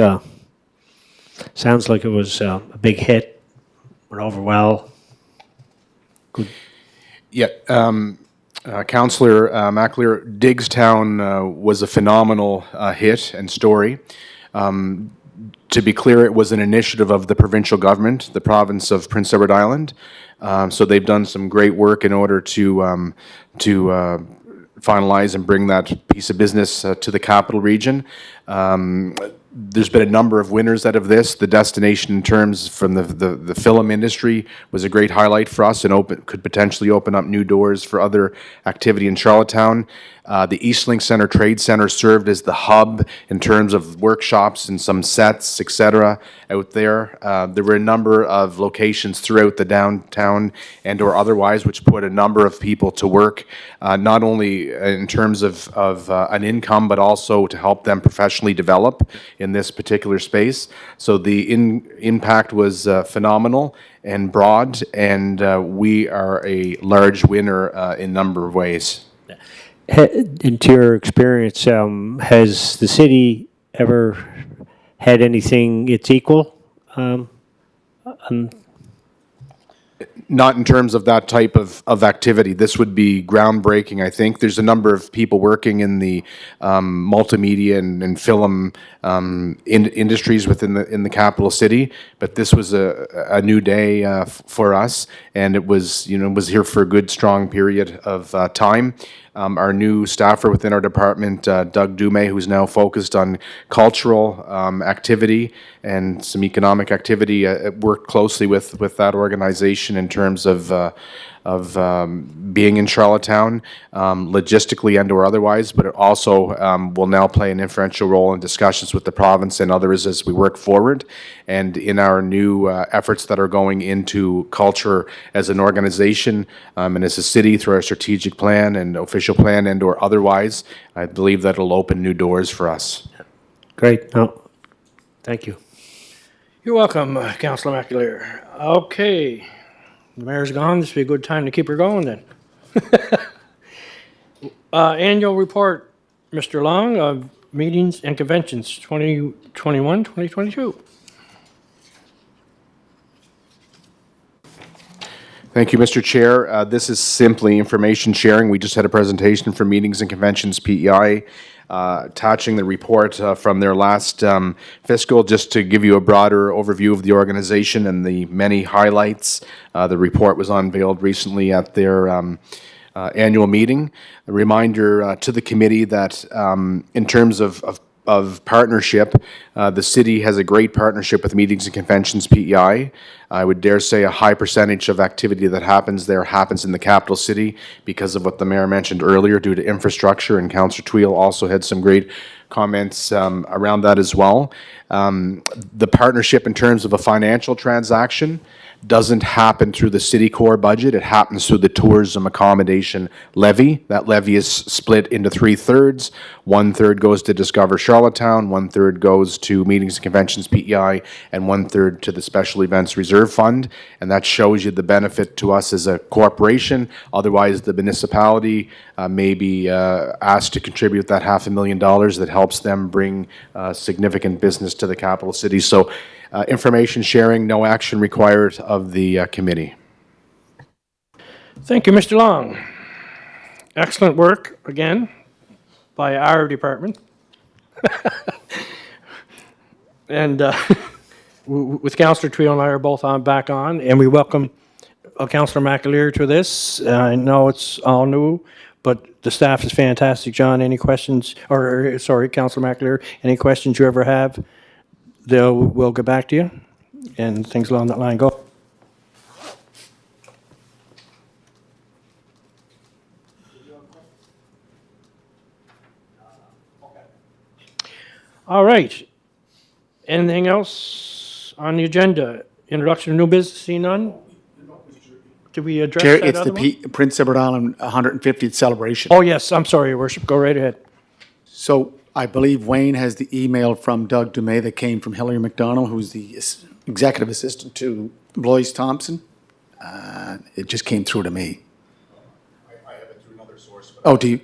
a big hit. Went over well. Yeah, Councillor McAleer, Diggstown was a phenomenal hit and story. To be clear, it was an initiative of the provincial government, the province of Prince Edward Island. So they've done some great work in order to finalize and bring that piece of business to the capital region. There's been a number of winners out of this. The destination in terms from the film industry was a great highlight for us and could potentially open up new doors for other activity in Charlottetown. The Eastlink Center Trade Center served as the hub in terms of workshops and some sets, etc. out there. There were a number of locations throughout the downtown and or otherwise, which put a number of people to work, not only in terms of an income, but also to help them professionally develop in this particular space. So the impact was phenomenal and broad, and we are a large winner in a number of ways. Into your experience, has the city ever had anything its equal? Not in terms of that type of activity. This would be groundbreaking, I think. There's a number of people working in the multimedia and film industries within the capital city, but this was a new day for us, and it was, was here for a good, strong period of time. Our new staffer within our department, Doug Dumais, who's now focused on cultural activity and some economic activity, worked closely with that organization in terms of being in Charlottetown, logistically and or otherwise, but it also will now play an influential role in discussions with the province and others as we work forward. And in our new efforts that are going into culture as an organization and as a city through our strategic plan and official plan and or otherwise, I believe that it'll open new doors for us. Great. No, thank you. You're welcome, Councillor McAleer. Okay, the mayor's gone. This would be a good time to keep her going then. Annual report, Mr. Long, of meetings and conventions 2021, 2022. Thank you, Mr. Chair. This is simply information sharing. We just had a presentation for Meetings and Conventions PEI, attaching the report from their last fiscal, just to give you a broader overview of the organization and the many highlights. The report was unveiled recently at their annual meeting. A reminder to the committee that in terms of partnership, the city has a great partnership with Meetings and Conventions PEI. I would dare say a high percentage of activity that happens there happens in the capital city because of what the mayor mentioned earlier due to infrastructure, and Councillor Tweel also had some great comments around that as well. The partnership in terms of a financial transaction doesn't happen through the city core budget. It happens through the tourism accommodation levy. That levy is split into 3/3. 1/3 goes to Discover Charlottetown, 1/3 goes to Meetings and Conventions PEI, and 1/3 to the Special Events Reserve Fund. And that shows you the benefit to us as a corporation. Otherwise, the municipality may be asked to contribute that $500,000 that helps them bring significant business to the capital city. So information sharing, no action required of the committee. Thank you, Mr. Long. Excellent work, again, by our department. And with Councillor Tweel and I are both back on, and we welcome Councillor McAleer to this. I know it's all new, but the staff is fantastic. John, any questions, or sorry, Councillor McAleer, any questions you ever have, we'll get back to you, and things along that line go. All right. Anything else on the agenda? Introduction of new business, see none? Did we address Chair, that it's other the one? Prince Edward Island 150th celebration. Oh, yes, I'm sorry, Your Worship, go right ahead. So I believe Wayne has the email from Doug Dumais that came from Hilary McDonald, who's the executive assistant to Blois Thompson. It just came through to me. I have it through another source. Oh, do you?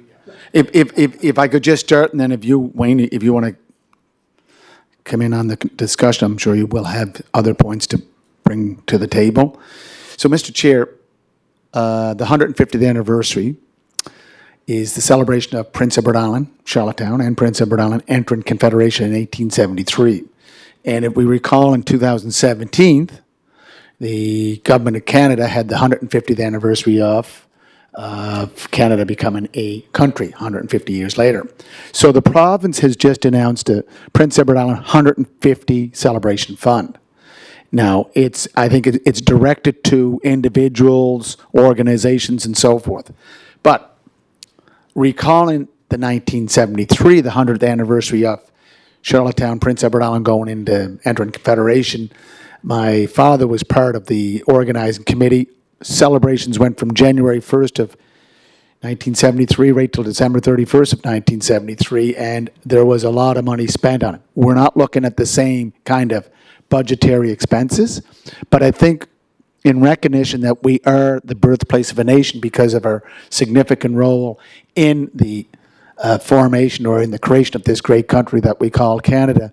If I could just start, and then if you, Wayne, if you want to come in on the discussion, I'm sure you will have other points to bring to the table. So, Mr. Chair, the 150th anniversary is the celebration of Prince Edward Island, Charlottetown, and Prince Edward Island entering Confederation in 1873. And if we recall, in 2017, the government of Canada had the 150th anniversary of Canada becoming a country 150 years later. So the province has just announced a Prince Edward Island 150 celebration fund. Now, I think it's directed to individuals, organizations, and so forth. But recalling the 1973, the 100th anniversary of Charlottetown, Prince Edward Island entering Confederation, my father was part of the organizing committee. Celebrations went from January 1st of 1973 right till December 31st of 1973, and there was a lot of money spent on it. We're not looking at the same kind of budgetary expenses, but I think in recognition that we are the birthplace of a nation because of our significant role in the formation or in the creation of this great country that we call Canada,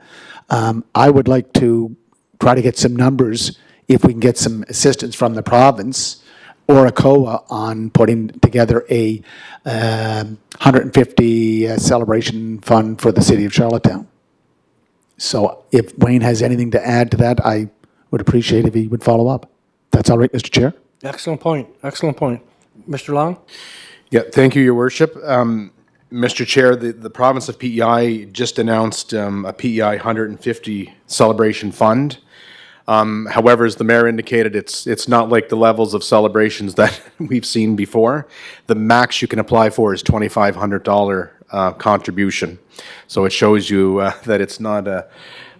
I would like to try to get some numbers, if we can get some assistance from the province or a COA, on putting together a 150 celebration fund for the city of Charlottetown. So if Wayne has anything to add to that, I would appreciate if he would follow up. That's all right, Mr. Chair? Excellent point, excellent point. Mr. Long? Yeah, thank you, Your Worship. Mr. Chair, the province of PEI just announced a PEI 150 celebration fund. However, as the mayor indicated, it's not like the levels of celebrations that we've seen before. The max you can apply for is $2,500 contribution. So it shows you that it's not at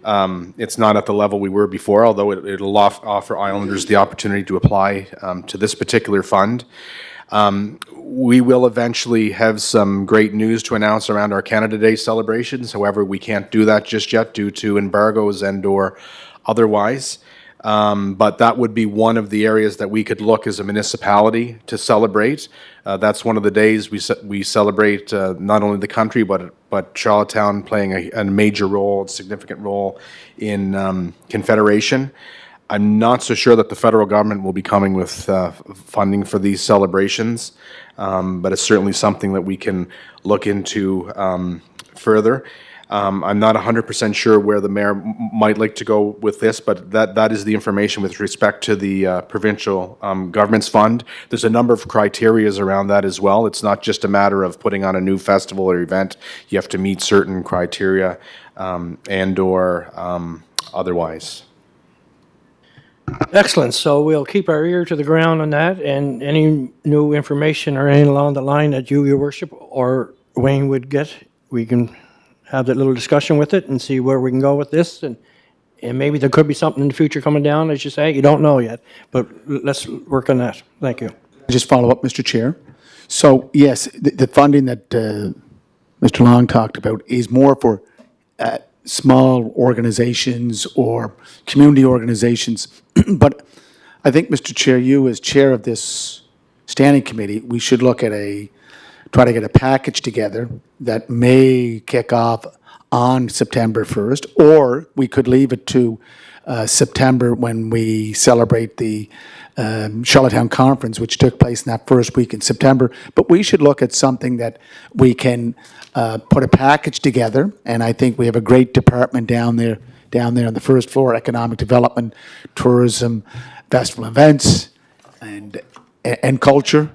the level we were before, although it'll offer Islanders the opportunity to apply to this particular fund. We will eventually have some great news to announce around our Canada Day celebrations. However, we can't do that just yet due to embargoes and/or otherwise. But that would be one of the areas that we could look as a municipality to celebrate. That's one of the days we celebrate not only the country, but Charlottetown playing a major role, a significant role in Confederation. I'm not so sure that the federal government will be coming with funding for these celebrations, but it's certainly something that we can look into further. I'm not 100% sure where the mayor might like to go with this, but that is the information with respect to the provincial government's fund. There's a number of criterias around that as well. It's not just a matter of putting on a new festival or event. You have to meet certain criteria and/or otherwise. Excellent. So we'll keep our ear to the ground on that, and any new information or anything along the line that you, Your Worship, or Wayne would get, we can have that little discussion with it and see where we can go with this, and maybe there could be something in the future coming down, as you say. You don't know yet, but let's work on that. Thank you. Just follow up, Mr. Chair. So yes, the funding that Mr. Long talked about is more for small organizations or community organizations. But I think, Mr. Chair, you as chair of this standing committee, we should look at try to get a package together that may kick off on September 1st, or we could leave it to September when we celebrate the Charlottetown Conference, which took place in that first week in September. But we should look at something that we can put a package together, and I think we have a great department down there on the first floor, economic development, tourism, festival events, and culture.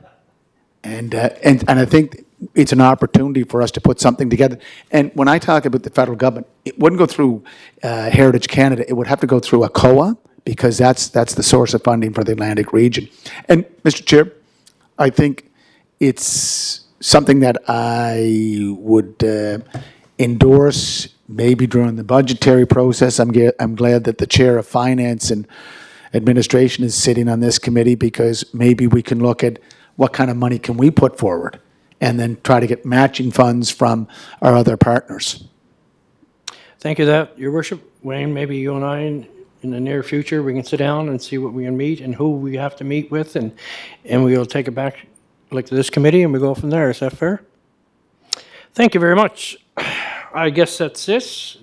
And I think it's an opportunity for us to put something together. And when I talk about the federal government, it wouldn't go through Heritage Canada. It would have to go through a COA, because that's the source of funding for the Atlantic region. And, Mr. Chair, I think it's something that I would endorse maybe during the budgetary process. I'm glad that the Chair of Finance and Administration is sitting on this committee, because maybe we can look at what kind of money can we put forward and then try to get matching funds from our other partners. Thank you that, Your Worship. Wayne, maybe you and I in the near future, we can sit down and see what we can meet and who we have to meet with, and we'll take it back like to this committee and we go from there. Is that fair? Thank you very much. I guess that's this.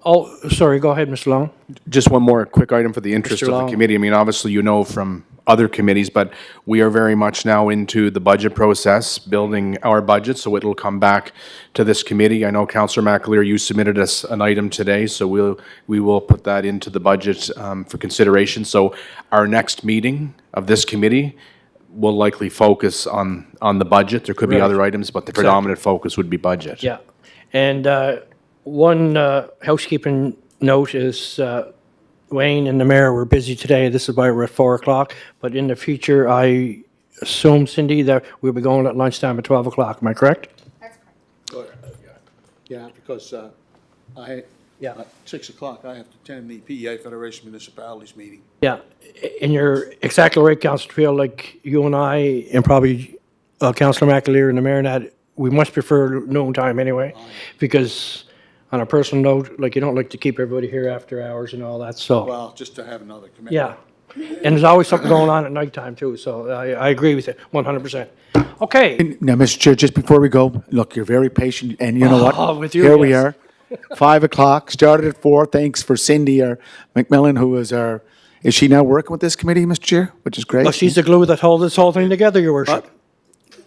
Oh, sorry, go ahead, Mr. Long. Just one more quick item for the interest Mr. of the Long. committee. I mean, obviously, you know from other committees, but we are very much now into the budget process, building our budget, so it'll come back to this committee. I know Councillor McAleer, you submitted us an item today, so we will put that into the budget for consideration. So our next meeting of this committee will likely focus on the budget. There could be Right. other items, but the predominant focus would be budget. Yeah. And one housekeeping note is Wayne and the mayor were busy today. This is why we're at 4 o'clock. But in the future, I assume, Cindy, that we'll be going at lunchtime at 12 o'clock. Am I correct? That's correct. Yeah, because Yeah. at 6 o'clock, I have to attend the PEI Federation Municipalities meeting. Yeah. And you're exactly right, Councillor Field. Like you and I, and probably Councillor McAleer and the mayor, and that, we much prefer noon time anyway. Because on a personal note, like you don't like to keep everybody here after hours and all that, so. Well, just to have another commitment. Yeah. And there's always something going on at nighttime too, so I agree with you 100%. Okay. Now, Mr. Chair, just before we go, look, you're very patient, and you know what? Oh, with you, Here we yes. are, 5 o'clock, started at 4. Thanks for Cindy, our McMillan, who is is she now working with this committee, Mr. Chair? Which is great. Oh, she's the glue that holds this whole thing together, your worship.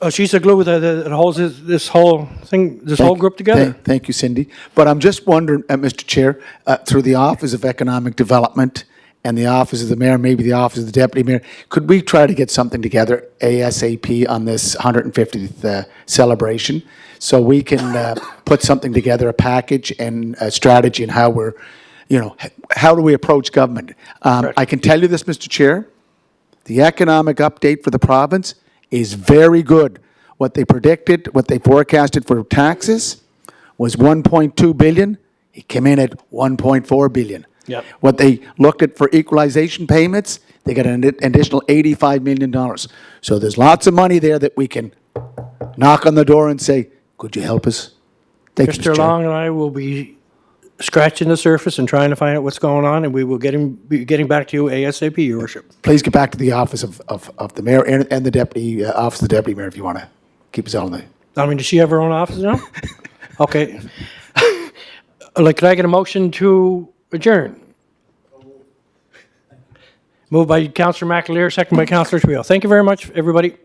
Oh, she's the glue that holds this whole thing, this whole group together. Thank you, Cindy. But I'm just wondering, Mr. Chair, through the Office of Economic Development and the Office of the Mayor, maybe the Office of the Deputy Mayor, could we try to get something together ASAP on this 150th celebration? So we can put something together, a package and a strategy and how we're, how do we approach government? I can tell you this, Mr. Chair, the economic update for the province is very good. What they predicted, what they forecasted for taxes was 1.2 billion. It came in at 1.4 billion. Yep. What they looked at for equalization payments, they got an additional $85 million. So there's lots of money there that we can knock on the door and say, could you help us? Thank you, Mr. Chair. Long and I will be scratching the surface and trying to find out what's going on, and we will be getting back to you ASAP, your worship. Please get back to the Office of the Mayor and the Deputy, Office of the Deputy Mayor if you want to keep us on the... I mean, does she have her own office now? Okay. Like, could I get a motion to adjourn? Moved by Councillor McAleer, second by Councillor Trio. Thank you very much, everybody.